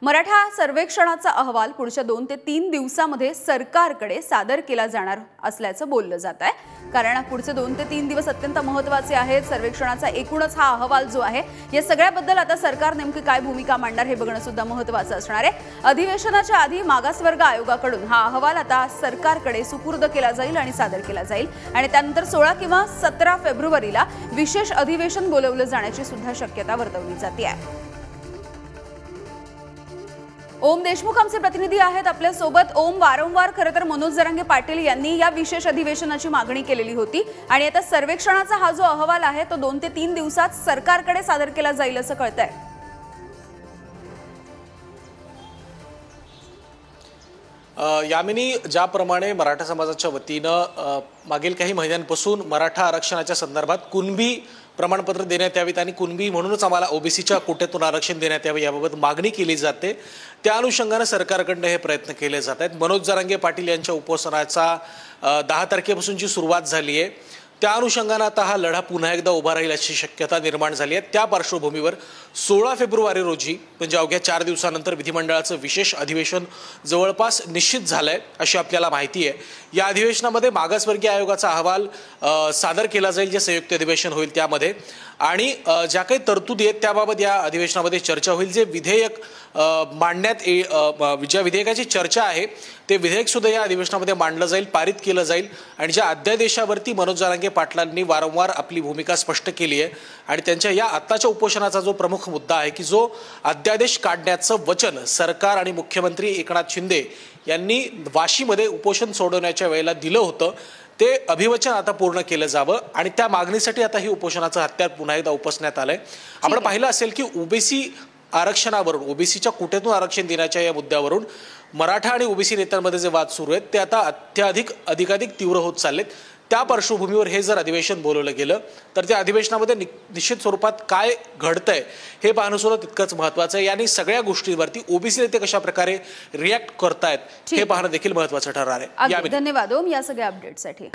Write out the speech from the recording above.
मराठा सर्वेक्षणाचा अहवाल पुढच्या 2 ते 3 दिवसांमध्ये सरकारकडे सादर केला जाणार असल्याचं बोललं जात आहे। कारण पुढचे 2 ते 3 दिवस अत्यंत महत्त्वाचे आहेत। सर्वेक्षणाचा एकूणच हा अहवाल जो आहे या सगळ्याबद्दल आता सरकार नेमकी काय भूमिका मांडणार हे बघणं सुद्धा महत्त्वाचं असणार आहे। अधिवेशनाच्या आधी मागासवर्ग आयोगाकडून हा अहवाल आता सरकारकडे सुपूर्द केला जाईल आणि सादर केला जाईल आणि त्यानंतर 16 किंवा 17 फेब्रुवारीला विशेष अधिवेशन बोलवलं जाण्याची सुद्धा शक्यता वर्तवली जाते आहे। ओम देशमुख आमचे प्रतिनिधी आहेत आपल्या सोबत। ओम, वारंवार खरं तर मनोज जरांगे पाटील यांनी या विशेष अधिवेशनाची मागणी केलेली होती आणि आता सर्वेक्षणाचा हा जो अहवाल आहे तो 2 ते 3 दिवसात सरकारकडे सादर केला जाईल असं कळतंय। यामिनी, ज्याप्रमाणे मराठा समाजाच्या वतीनं मागील काही महिन्यांपासून मराठा आरक्षणाच्या संदर्भात कुणबी प्रमाणपत्र देण्यात यावीत आणि कुणबी म्हणूनच आम्हाला ओबीसीच्या कोट्यातून आरक्षण देण्यात यावे याबाबत मागणी केली जाते, त्या अनुषंगानं सरकारकडनं हे प्रयत्न केले जात आहेत। मनोज जरांगे पाटील यांच्या उपोषणाचा 10 तारखेपासूनची सुरुवात झाली आहे। त्या अनुषंगानं आता हा लढा पुन्हा एकदा उभा राहील अशी शक्यता निर्माण झाली आहे। त्या पार्श्वभूमीवर 16 फेब्रुवारी रोजी म्हणजे अवघ्या 4 दिवसानंतर विधिमंडळाचं विशेष अधिवेशन जवळपास निश्चित झालंय अशी आपल्याला माहिती आहे। या अधिवेशनामध्ये मागासवर्गीय आयोगाचा अहवाल सादर केला जाईल, जे संयुक्त अधिवेशन होईल त्यामध्ये, आणि ज्या काही तरतुदी आहेत त्याबाबत या अधिवेशनामध्ये चर्चा होईल। जे विधेयक मांडण्यात ज्या विधेयकाची चर्चा आहे ते विधेयक सुद्धा या अधिवेशनामध्ये मांडलं जाईल, पारित केलं जाईल। आणि ज्या अध्यादेशावरती मनोज जरांगे पाटलांनी वारंवार आपली भूमिका स्पष्ट केली आहे आणि त्यांच्या या आत्ताच्या उपोषणाचा जो प्रमुख मुद्दा आहे की जो अध्यादेश काढण्याचं वचन सरकार आणि मुख्यमंत्री एकनाथ शिंदे यांनी वाशीमध्ये उपोषण सोडवण्याच्या वेळेला दिलं होतं, ते अभिवचन आता पूर्ण केलं जावं आणि त्या मागणीसाठी आता ही उपोषणाचं हत्यार पुन्हा एकदा उपसण्यात आलंय। आपण पाहिलं असेल की ओबीसी आरक्षणावरून, ओबीसीच्या कोट्यातून आरक्षण देण्याच्या या मुद्द्यावरून मराठा आणि ओबीसी नेत्यांमध्ये जे वाद सुरू आहेत ते आता अधिकाधिक तीव्र होत चाललेत। त्या पार्श्वभूमीवर हे जर अधिवेशन बोलवलं गेलं तर त्या अधिवेशनामध्ये निश्चित स्वरूपात काय घडतंय हे पाहणं सुद्धा तितकंच महत्त्वाचं आहे। आणि सगळ्या गोष्टींवरती ओबीसी नेते कशा प्रकारे रिॲक्ट करतायत हे पाहणं देखील महत्त्वाचं ठरणार आहे। धन्यवाद ओम या सगळ्या अपडेटसाठी।